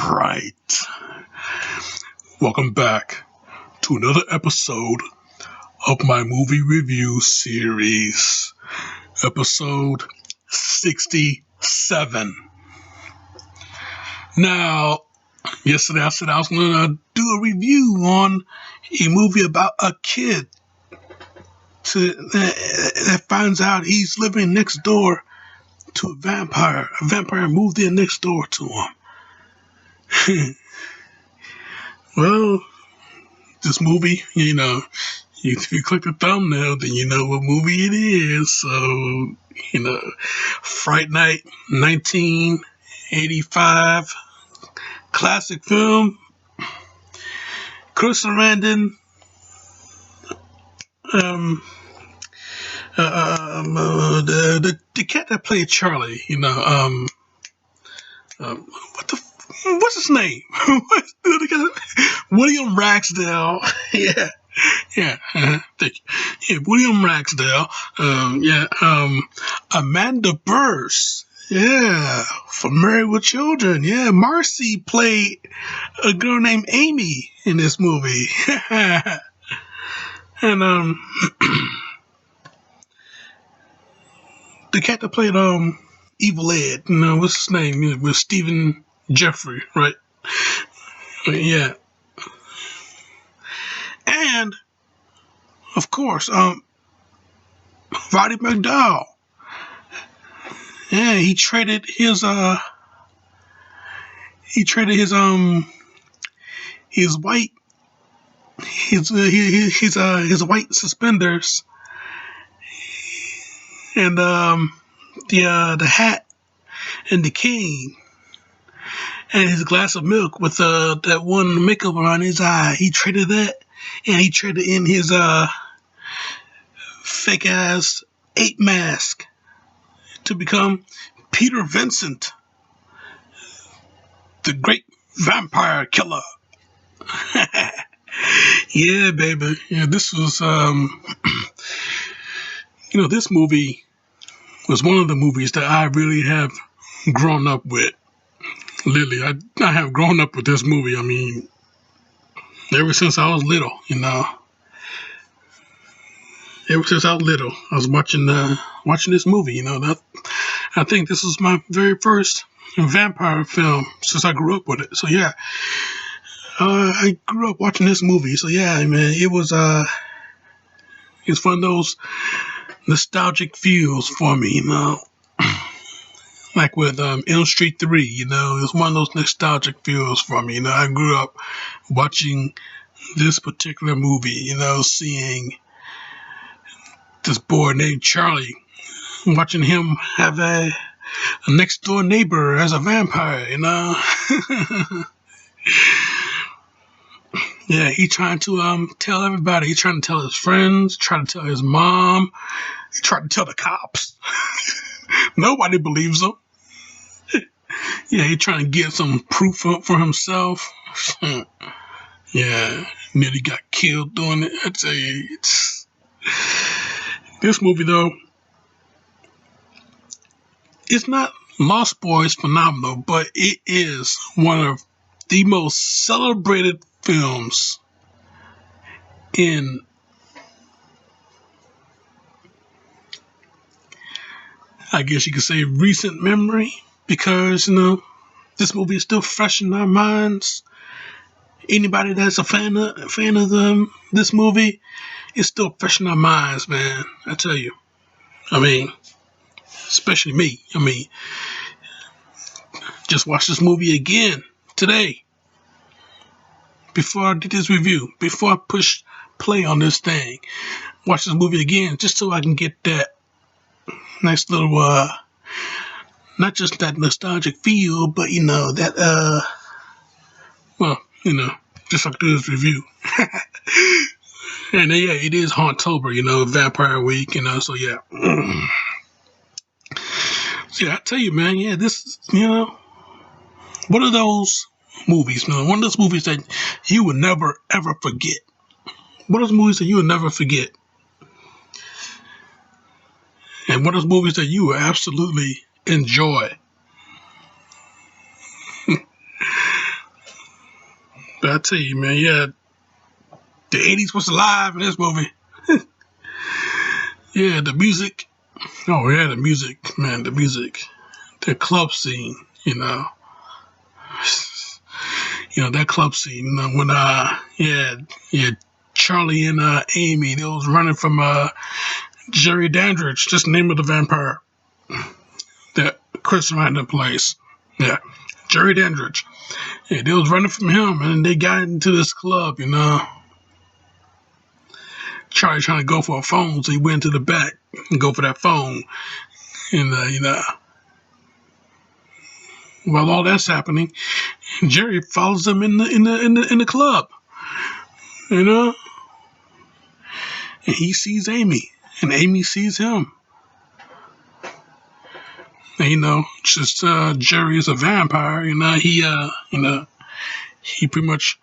Right. Welcome back to another episode of my movie review series. Episode 67. Now, yesterday I said I was going to do a review on a movie about a kid that finds out he's living next door to a vampire. A vampire moved in next door to him. Well, this movie, if you click the thumbnail, then you know what movie it is. So, Fright Night, 1985, classic film. Chris Sarandon, the cat that played Charlie, what's his name? William Ragsdale. Thank you. Yeah, William Ragsdale. Amanda Burse. Yeah, from Married with Children. Yeah, Marcy played a girl named Amy in this movie. And the cat that played Evil Ed. What's his name? It was Stephen Jeffrey, right? Yeah. And of course, Roddy McDowell. Yeah, he traded his white suspenders and the hat and the cane and his glass of milk with that one makeup around his eye. He traded that, and he traded in his fake ass ape mask to become Peter Vincent, the great vampire killer. Yeah, baby. Yeah, this was this movie was one of the movies that I really have grown up with. Literally, I have grown up with this movie. I mean, ever since I was little, Ever since I was little, I was watching this movie. I think this was my very first vampire film since I grew up with it. So yeah, I grew up watching this movie. So yeah, man, it's one of those nostalgic feels for me. Like with Elm Street 3, it's one of those nostalgic feels for me. I grew up watching this particular movie, seeing this boy named Charlie, watching him have a next door neighbor as a vampire, Yeah, he trying to tell everybody. He trying to tell his friends, trying to tell his mom, he trying to tell the cops. Nobody believes him. Yeah, he trying to get some proof for himself. Yeah, nearly got killed doing it. I tell you, this movie though, it's not Lost Boys phenomenal, but it is one of the most celebrated films in I guess you could say recent memory, because this movie is still fresh in our minds. Anybody that's a fan of this movie, it's still fresh in our minds, man. I tell you. I mean, especially me. I mean, just watched this movie again today before I did this review, before I pushed play on this thing. Watch this movie again just so I can get that nice little not just that nostalgic feel, but that just like do this review. And yeah, it is Hauntober, Vampire Week, so yeah. So yeah, I tell you, man, yeah, this, one of those movies, man, one of those movies that you would never, ever forget. One of those movies that you would never forget. And one of those movies that you will absolutely enjoy. I tell you, man, yeah, the 80s was alive in this movie. Yeah, the music. Oh, yeah, the music, man, the music. The club scene, that club scene, when, yeah, Charlie and Amy, they was running from Jerry Dandridge, just the name of the vampire that Chris Randall plays. Yeah, Jerry Dandridge. Yeah, they was running from him, and they got into this club, Charlie trying to go for a phone, so he went to the back and go for that phone. And, while all that's happening, Jerry follows them in the club, you know, and he sees Amy, and Amy sees him. And, just Jerry is a vampire, he pretty much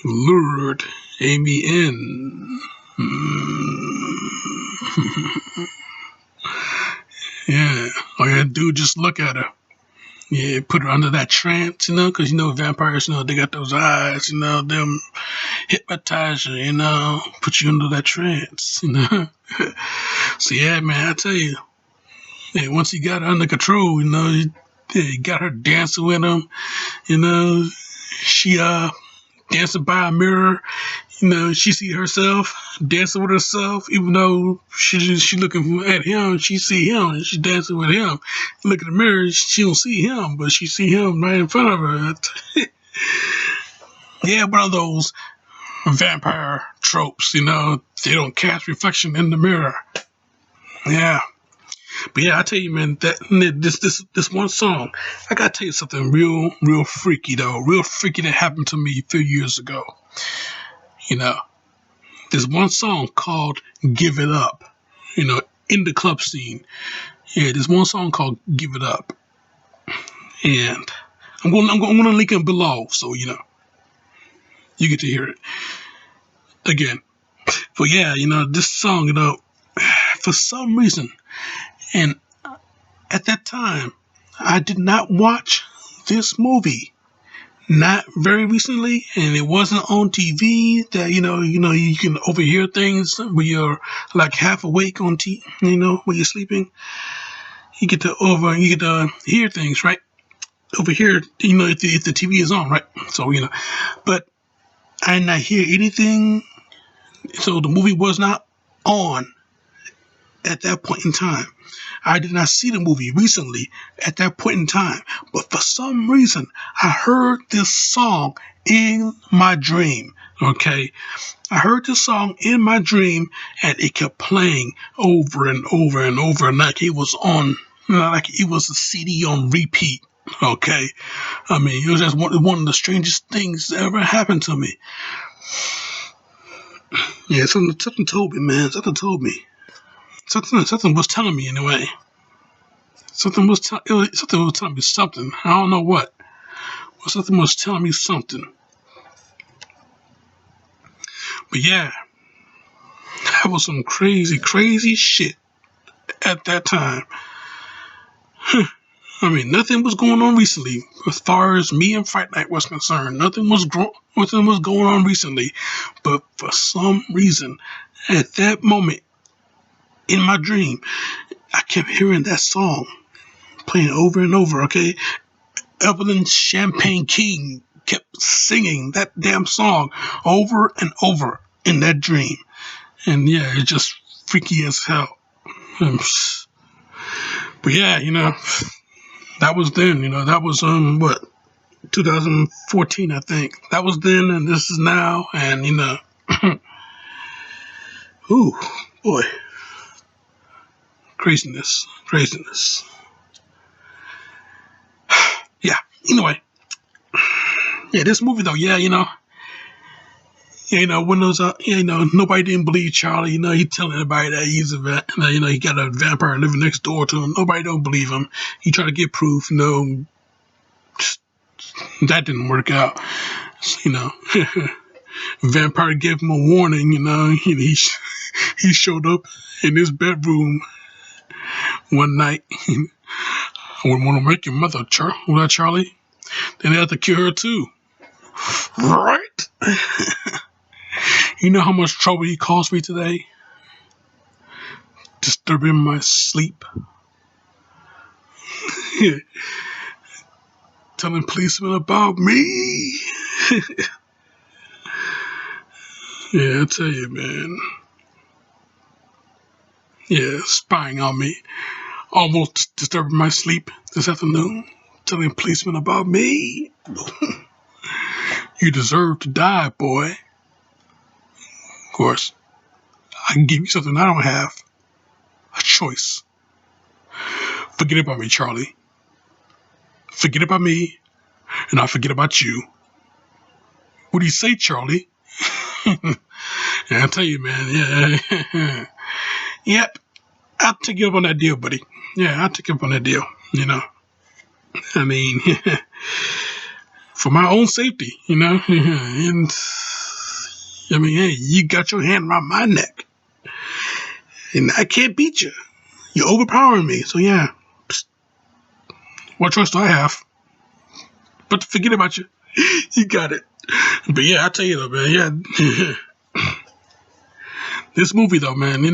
lured Amy in. Yeah, all you had to do just look at her. Yeah, put her under that trance, because, vampires, they got those eyes, them hypnotize you, put you under that trance, So, yeah, man, I tell you, yeah, once he got her under control, he got her dancing with him, she, dancing by a mirror, she see herself dancing with herself, even though she looking at him, she see him, and she dancing with him. Look at the mirror, she don't see him, but she see him right in front of her. Yeah, one of those vampire tropes, they don't cast reflection in the mirror. Yeah. But yeah, I tell you, man, that this one song, I gotta tell you something real freaky though, real freaky that happened to me a few years ago. There's one song called "Give It Up," in the club scene. Yeah, there's one song called "Give It Up," and I'm gonna link it below, so you get to hear it again. But yeah, this song, for some reason, and at that time, I did not watch this movie. Not very recently, and it wasn't on TV that you can overhear things when you're like half awake on when you're sleeping. You get to hear things, right? Overhear, if the TV is on, right? So but I did not hear anything. So the movie was not on at that point in time. I did not see the movie recently at that point in time, but for some reason, I heard this song in my dream, okay? I heard this song in my dream, and it kept playing over and over and over, like it was a CD on repeat, okay? I mean, it was just one of the strangest things that ever happened to me. Yeah, something told me, man. Something told me. Something was telling me anyway. Something was telling me something. I don't know what. But something was telling me something. But yeah, that was some crazy, crazy shit at that time. I mean, nothing was going on recently as far as me and Fright Night was concerned. Nothing was going on recently. But for some reason, at that moment in my dream, I kept hearing that song playing over and over, okay? Evelyn Champagne King kept singing that damn song over and over in that dream. And yeah, it's just freaky as hell. But yeah, that was then, that was, 2014, I think. That was then, and this is now, and, ooh, boy. Craziness. Yeah, anyway. Yeah, this movie though, yeah, when those, nobody didn't believe Charlie, he telling everybody that he's he got a vampire living next door to him. Nobody don't believe him. He tried to get proof, that didn't work out. Vampire gave him a warning, he showed up in his bedroom one night. I wouldn't want to make your mother, Charlie. Then they had to kill her too. Right? You know how much trouble he caused me today? Disturbing my sleep. Telling policemen about me. Yeah, I tell you, man. Yeah, spying on me. Almost disturbing my sleep this afternoon. Telling policemen about me. You deserve to die, boy. Of course, I can give you something I don't have. A choice. Forget about me, Charlie. Forget about me, and I'll forget about you. What do you say, Charlie? Yeah, I tell you, man. Yeah. Yep. I'll take you up on that deal, buddy. Yeah, I'll take you up on that deal. I mean, for my own safety, and I mean, hey, you got your hand around my neck, and I can't beat you. You're overpowering me, so yeah. Psst, what choice do I have? But to forget about you. You got it. But yeah, I tell you though, man. Yeah, this movie though, man.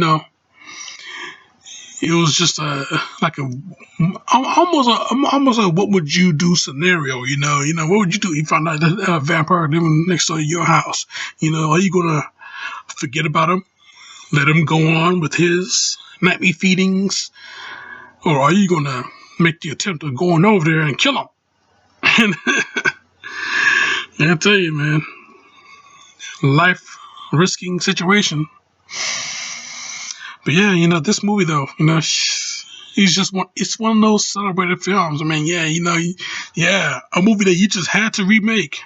It was just like almost a what would you do scenario. What would you do if you found out that a vampire living next to your house? Are you gonna forget about him, let him go on with his nightly feedings, or are you gonna make the attempt of going over there and kill him? And I tell you, man, life risking situation. But yeah, this movie though, he's just one. It's one of those celebrated films. I mean, yeah, yeah, a movie that you just had to remake,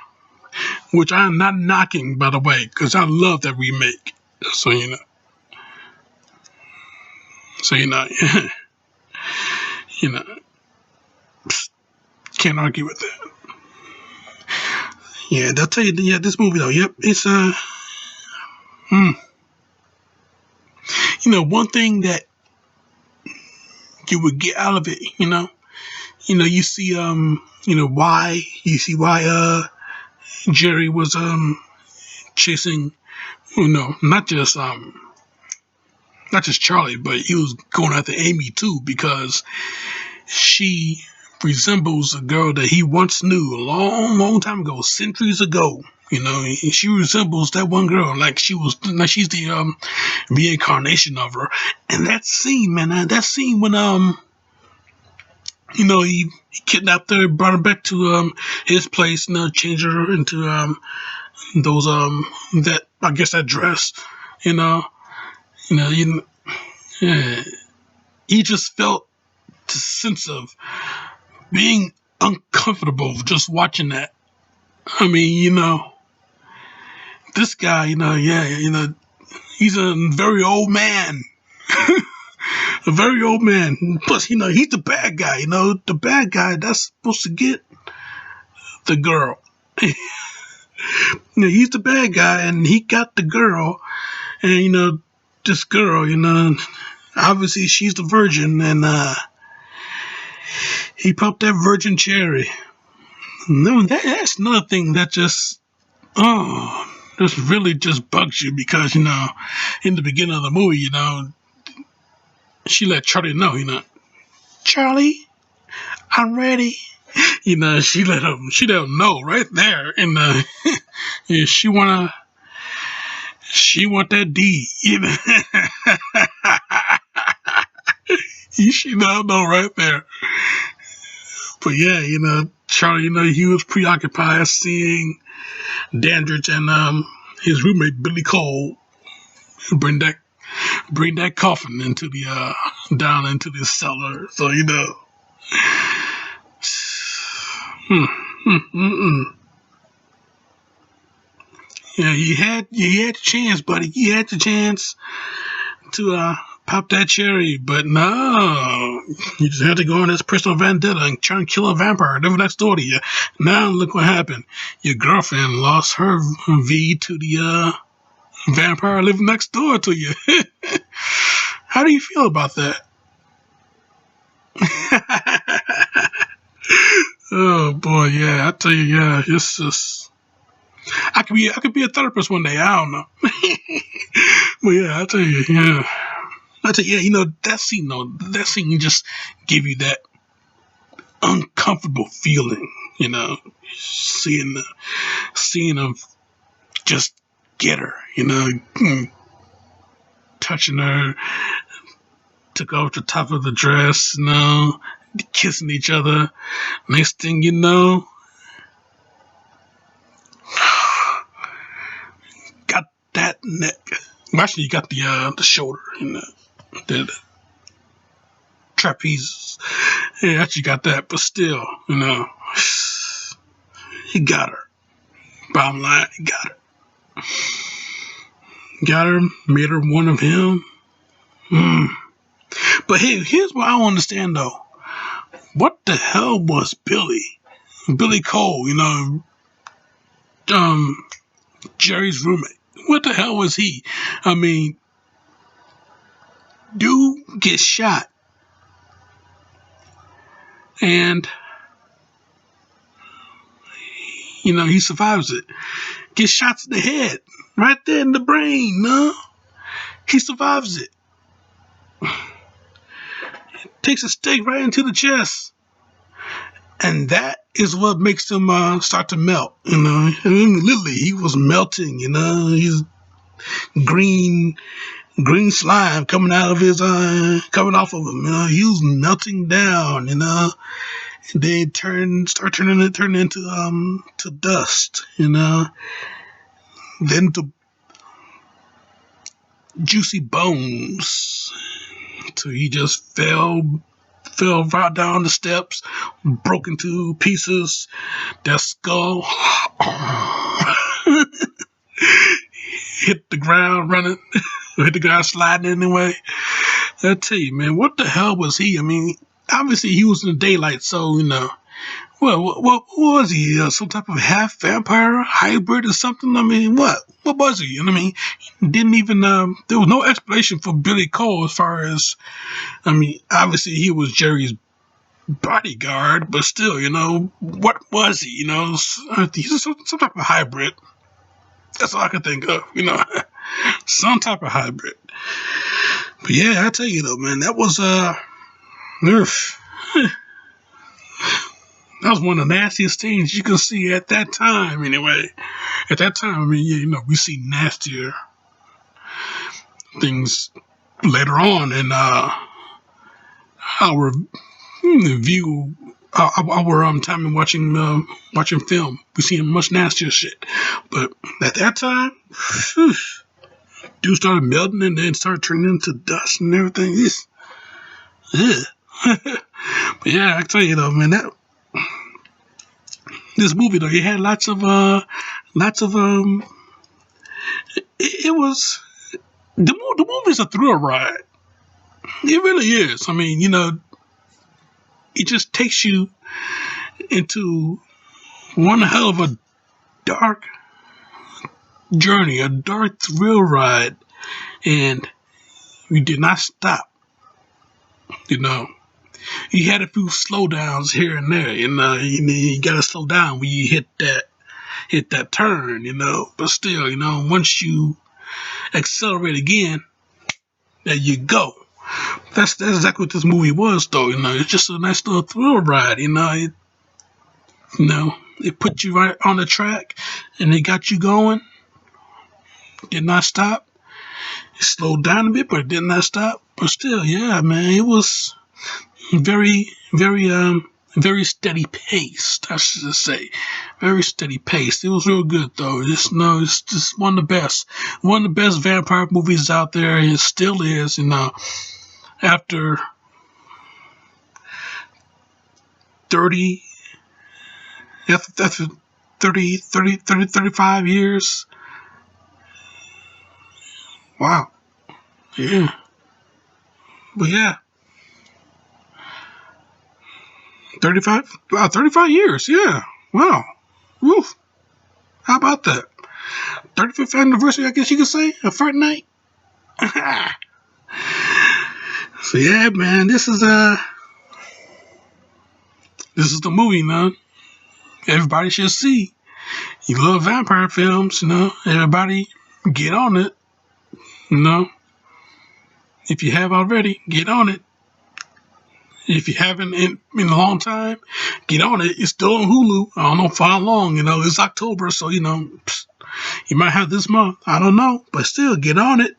which I'm not knocking, by the way, because I love that remake. So you know, can't argue with that. Yeah, they'll tell you. Yeah, this movie though. Yep, it's one thing that you would get out of it. You see why Jerry was chasing, not just Charlie, but he was going after Amy too, because she resembles a girl that he once knew a long, long time ago, centuries ago. She resembles that one girl, like she's the reincarnation of her. And that scene, man, that scene when he kidnapped her, brought her back to his place, changed her into those that, I guess, that dress, you know, yeah, he just felt the sense of being uncomfortable just watching that. I mean, this guy, yeah, he's a very old man. A very old man. Plus, he's the bad guy, the bad guy that's supposed to get the girl. He's the bad guy, and he got the girl, and, this girl, obviously she's the virgin, and he popped that virgin cherry. No, that's another thing that just really just bugs you, because in the beginning of the movie, she let Charlie know, Charlie, I'm ready. She let him know right there, and yeah, she want that D, she let him know right there. But yeah, Charlie, he was preoccupied seeing Dandridge and his roommate Billy Cole bring that coffin into the down into the cellar. So yeah, you had the chance, buddy. You had the chance to pop that cherry, but no, you just had to go on this personal vendetta and try and kill a vampire live next door to you. Now look what happened. Your girlfriend lost her V to the vampire living next door to you. How do you feel about that? Oh boy, yeah, I tell you, yeah, it's just I could be a therapist one day. I don't know. But yeah, I tell you, yeah. I tell you, yeah, that scene though, that scene just give you that uncomfortable feeling, seeing him just get her, touching her, took off the top of the dress, kissing each other. Next thing you know, got that neck. Well, actually, you got the shoulder, the trapeze. Yeah, actually got that, but still, he got her. Bottom line, he got her. Got her, made her one of him. But hey, here's what I don't understand though. What the hell was Billy Cole, Jerry's roommate? What the hell was he? I mean, dude gets shot. And, he survives it. Gets shot to the head. Right there in the brain, no? He survives it. Takes a stake right into the chest. And that is what makes him start to melt, I mean, literally, he was melting, he's green slime coming out of coming off of him, he was melting down, and then turning into to dust, then to juicy bones. So he just fell right down the steps, broke into pieces. That skull hit the ground running, hit the ground sliding anyway. I tell you, man, what the hell was he? I mean, obviously he was in the daylight, so well, what was he? Some type of half vampire hybrid or something? I mean, what was he? I mean, didn't even there was no explanation for Billy Cole as far as, I mean, obviously he was Jerry's bodyguard, but still, what was he? He's some type of hybrid. That's all I can think of, some type of hybrid. But yeah, I tell you though, man, that was that was one of the nastiest things you could see at that time. Anyway, at that time, I mean, yeah, we see nastier things later on in our view, our time in watching film. We see much nastier shit, but at that time, dude started melting and then started turning into dust and everything. But yeah, I tell you though, man, this movie though, it had lots of it was the movie's a thrill ride. It really is. I mean, it just takes you into one hell of a dark journey, a dark thrill ride, and we did not stop. You had a few slowdowns here and there, you gotta slow down when you hit that turn, but still, once you accelerate again, there you go. That's exactly what this movie was, though. It's just a nice little thrill ride. It put you right on the track, and it got you going. Did not stop. It slowed down a bit, but it did not stop. But still, yeah, man, it was very, very, very steady paced. I should say, very steady paced. It was real good, though. It's just one of the best vampire movies out there. It still is, after 30, after 35 years. Wow. Yeah. But yeah. 35? Wow, 35 years. Yeah. Wow. Woof. How about that? 35th anniversary, I guess you could say, of Fright Night. So yeah, man, this is the movie, man. Everybody should see. You love vampire films, everybody get on it, you know. If you have already, get on it. If you haven't in a long time, get on it. It's still on Hulu. I don't know for how long, it's October, so, you might have this month. I don't know, but still, get on it,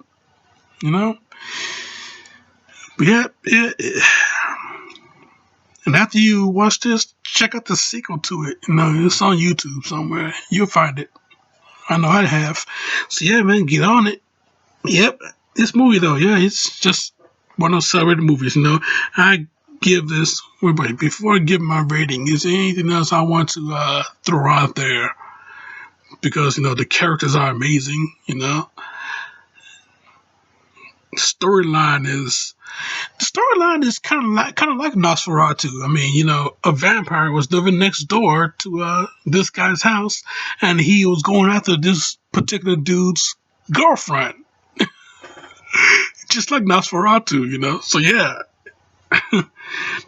you know. But yeah. And after you watch this, check out the sequel to it. It's on YouTube somewhere. You'll find it. I know I have. So yeah, man, get on it. Yep. This movie though, yeah, it's just one of those celebrated movies, I give this, wait, before I give my rating, is there anything else I want to throw out there? Because, the characters are amazing, storyline is kind of like Nosferatu. I mean, a vampire was living next door to this guy's house, and he was going after this particular dude's girlfriend, just like Nosferatu. So yeah,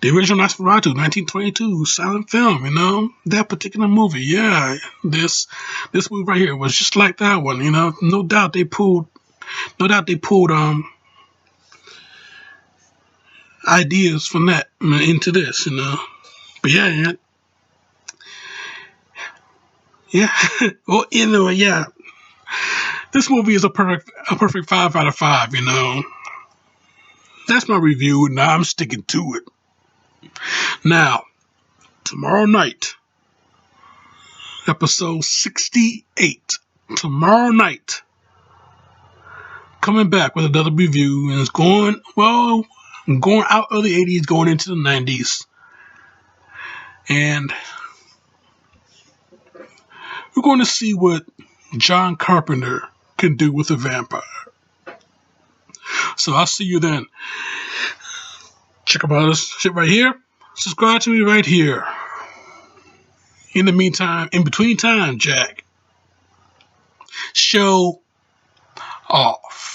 the original Nosferatu, 1922 silent film. That particular movie. Yeah, this movie right here was just like that one. No doubt they pulled ideas from that into this, But yeah. Well, yeah. This movie is a perfect 5 out of 5. That's my review, and I'm sticking to it. Now, tomorrow night, episode 68. Tomorrow night, coming back with another review, and it's going out of the 80s, going into the 90s. And we're going to see what John Carpenter can do with a vampire. So I'll see you then. Check out this shit right here. Subscribe to me right here. In the meantime, in between time, Jack. Show off.